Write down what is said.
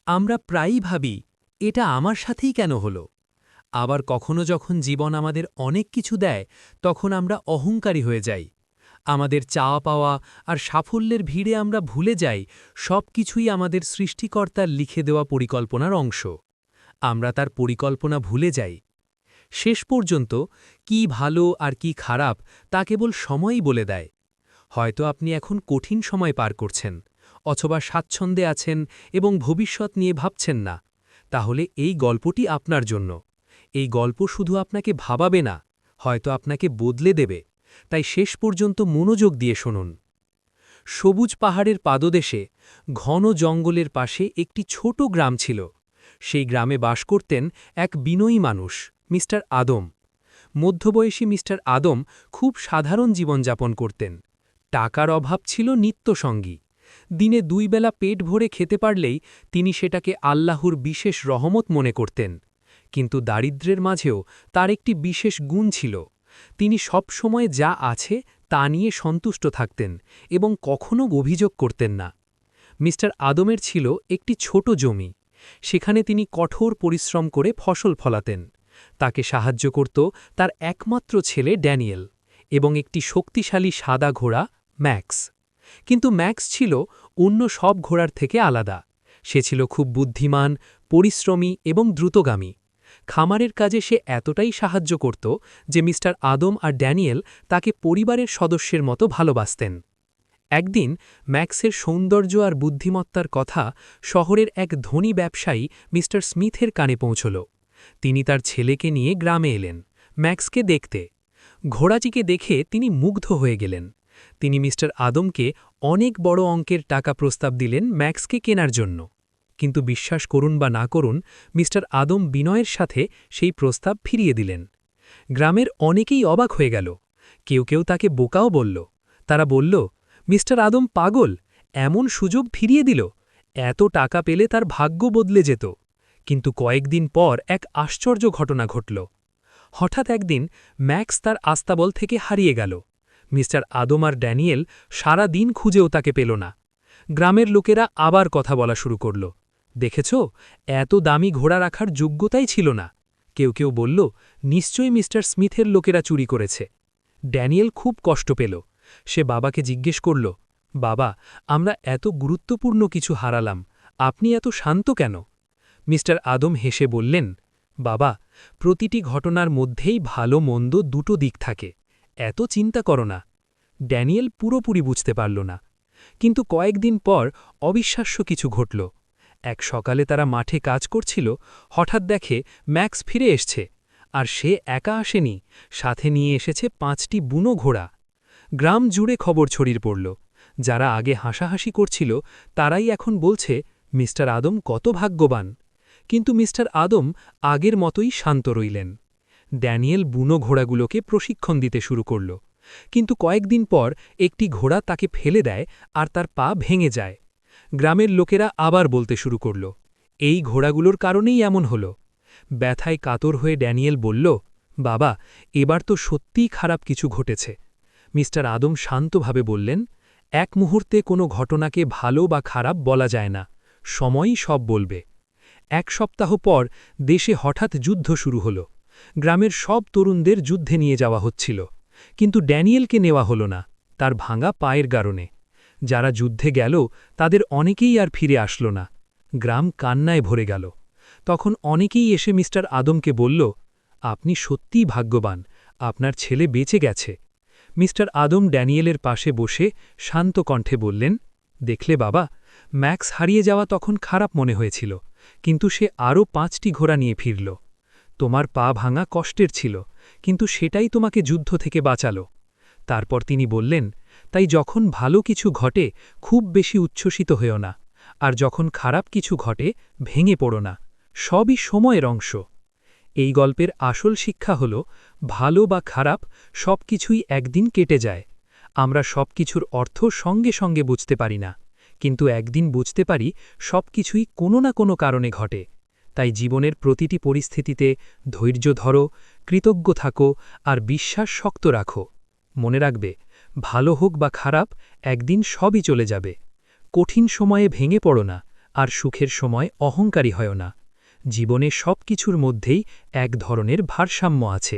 আমরা প্রায়ই ভাবি এটা আমার সাথেই কেন হলো। আবার কখনো যখন জীবন আমাদের অনেক কিছু দেয় তখন আমরা অহংকারী হয়ে যাই। আমাদের চাওয়া পাওয়া আর সাফল্যের ভিড়ে আমরা ভুলে যাই সব কিছুই আমাদের সৃষ্টিকর্তার লিখে দেওয়া পরিকল্পনার অংশ। আমরা তার পরিকল্পনা ভুলে যাই। শেষ পর্যন্ত কি ভালো আর কি খারাপ তা কেবল সময়ই বলে দেয়। হয়তো আপনি এখন কঠিন সময় পার করছেন, অথবা স্বাচ্ছন্দ্যে আছেন এবং ভবিষ্যৎ নিয়ে ভাবছেন না। তাহলে এই গল্পটি আপনার জন্য। এই গল্প শুধু আপনাকে ভাবাবে না, হয়তো আপনাকে বদলে দেবে। তাই শেষ পর্যন্ত মনোযোগ দিয়ে শুনুন। সবুজ পাহাড়ের পাদদেশে ঘন জঙ্গলের পাশে একটি ছোট গ্রাম ছিল। সেই গ্রামে বাস করতেন এক বিনয়ী মানুষ, মিস্টার আদম। মধ্যবয়সী মিস্টার আদম খুব সাধারণ জীবনযাপন করতেন। টাকার অভাব ছিল নিত্যসঙ্গী। দিনে 2 বেলা পেট ভরে খেতে পারলেই তিনি সেটাকে আল্লাহর বিশেষ রহমত মনে করতেন। কিন্তু দারিদ্র্যের মাঝেও তার একটি বিশেষ গুণ ছিল। তিনি সব সময় যা আছে তা নিয়ে সন্তুষ্ট থাকতেন এবং কখনো অভিযোগ করতেন না। মিস্টার আদমের ছিল একটি ছোট জমি। সেখানে তিনি কঠোর পরিশ্রম করে ফসল ফলাতেন। তাকে সাহায্য করত তার একমাত্র ছেলে ড্যানিয়েল এবং একটি শক্তিশালী সাদা ঘোড়া ম্যাক্স। কিন্তু ম্যাক্স ছিল অন্য সব ঘোড়ার থেকে আলাদা। সে ছিল খুব বুদ্ধিমান, পরিশ্রমী এবং দ্রুতগামী। খামারের কাজে সে এতটাই সাহায্য করত যে মিস্টার আদম আর ড্যানিয়েল তাকে পরিবারের সদস্যের মতো ভালোবাসতেন। একদিন ম্যাক্সের সৌন্দর্য আর বুদ্ধিমত্তার কথা শহরের এক ধনী ব্যবসায়ী মিস্টার স্মিথের কানে পৌঁছল। তিনি তার ছেলেকে নিয়ে গ্রামে এলেন ম্যাক্সকে দেখতে। ঘোড়াটিকে দেখে তিনি মুগ্ধ হয়ে গেলেন। তিনি মিস্টার আদমকে অনেক বড় অঙ্কের টাকা প্রস্তাব দিলেন ম্যাক্সকে কেনার জন্য। কিন্তু বিশ্বাস করুন বা না করুন, মিস্টার আদম বিনয়ের সাথে সেই প্রস্তাব ফিরিয়ে দিলেন। গ্রামের অনেকেই অবাক হয়ে গেল। কেউ কেউ তাকে বোকাও বলল। তারা বলল, মিস্টার আদম পাগল, এমন সুযোগ ফিরিয়ে দিল। এত টাকা পেলে তার ভাগ্য বদলে যেত। কিন্তু কয়েকদিন পর এক আশ্চর্য ঘটনা ঘটল। হঠাৎ একদিন ম্যাক্স তার আস্তাবল থেকে হারিয়ে গেল। মিস্টার আদম আর ড্যানিয়েল সারা দিন খুঁজেও তাকে পেল না। গ্রামের লোকেরা আবার কথা বলা শুরু করল। দেখেছ, এত দামি ঘোড়া রাখার যোগ্যতাই ছিল না। কেউ কেউ বলল, নিশ্চয়ই মিস্টার স্মিথের লোকেরা চুরি করেছে। ড্যানিয়েল খুব কষ্ট পেল। সে বাবাকে জিজ্ঞেস করল, বাবা, আমরা এত গুরুত্বপূর্ণ কিছু হারালাম, আপনি এত শান্ত কেন? মিস্টার আদম হেসে বললেন, বাবা, প্রতিটি ঘটনার মধ্যেই ভালো মন্দ দুটো দিক থাকে, এত চিন্তা করো না। ড্যানিয়েল পুরোপুরি বুঝতে পারল না। কিন্তু কয়েকদিন পর অবিশ্বাস্য কিছু ঘটল। এক সকালে তারা মাঠে কাজ করছিল, হঠাৎ দেখে ম্যাক্স ফিরে এসছে। আর সে একা আসেনি, সাথে নিয়ে এসেছে 5টি বুনো ঘোড়া। গ্রাম জুড়ে খবর ছড়িয়ে পড়ল। যারা আগে হাসাহাসি করছিল তারাই এখন বলছে, মিস্টার আদম কত ভাগ্যবান। কিন্তু মিস্টার আদম আগের মতোই শান্ত রইলেন। ড্যানিয়েল বুনো ঘোড়াগুলোকে প্রশিক্ষণ দিতে শুরু করল। কিন্তু কয়েকদিন পর একটি ঘোড়া তাকে ফেলে দেয় আর তার পা ভেঙে যায়। গ্রামের লোকেরা আবার বলতে শুরু করল, এই ঘোড়াগুলোর কারণেই এমন হল। ব্যথায় কাতর হয়ে ড্যানিয়েল বলল, বাবা, এবার তো সত্যিই খারাপ কিছু ঘটেছে। মিস্টার আদম শান্তভাবে বললেন, এক মুহূর্তে কোনো ঘটনাকে ভালো বা খারাপ বলা যায় না, সময়ই সব বলবে। 1 সপ্তাহ পর দেশে হঠাৎ যুদ্ধ শুরু হল। গ্রামের সব তরুণদের যুদ্ধে নিয়ে যাওয়া হচ্ছিল। কিন্তু ড্যানিয়েলকে নেওয়া হলো না, তার ভাঙা পায়ের কারণে। যারা যুদ্ধে গেল তাদের অনেকেই আর ফিরে আসলো না। গ্রাম কান্নায় ভরে গেল। তখন অনেকেই এসে মিস্টার আদমকে বলল, আপনি সত্যিই ভাগ্যবান, আপনার ছেলে বেঁচে গেছে। মিস্টার আদম ড্যানিয়েলের পাশে বসে শান্ত কণ্ঠে বললেন, দেখলে বাবা, ম্যাক্স হারিয়ে যাওয়া তখন খারাপ মনে হয়েছিল, কিন্তু সে আরও 5টি ঘোড়া নিয়ে ফিরল। তোমার পা ভাঙা কষ্টের ছিল, কিন্তু সেটাই তোমাকে যুদ্ধ থেকে বাঁচালো। তারপর তিনি বললেন, তাই যখন ভালো কিছু ঘটে খুব বেশি উচ্ছ্বসিত হয়েও না, আর যখন খারাপ কিছু ঘটে ভেঙে পড়ো না, সবই সময়ের অংশ। এই গল্পের আসল শিক্ষা হল, ভালো বা খারাপ সব কিছুই একদিন কেটে যায়। আমরা সব কিছুর অর্থ সঙ্গে সঙ্গে বুঝতে পারি না, কিন্তু একদিন বুঝতে পারি সব কিছুই কোনো না কোনো কারণে ঘটে। তাই জীবনের প্রতিটি পরিস্থিতিতে ধৈর্য ধরো, কৃতজ্ঞ থাকো আর বিশ্বাস শক্ত রাখো। মনে রাখবে, ভালো হোক বা খারাপ, একদিন সবই চলে যাবে। কঠিন সময়ে ভেঙে পড়ো না, আর সুখের সময় অহংকারী হয় না। জীবনে সব কিছুর মধ্যেই এক ধরনের ভারসাম্য আছে।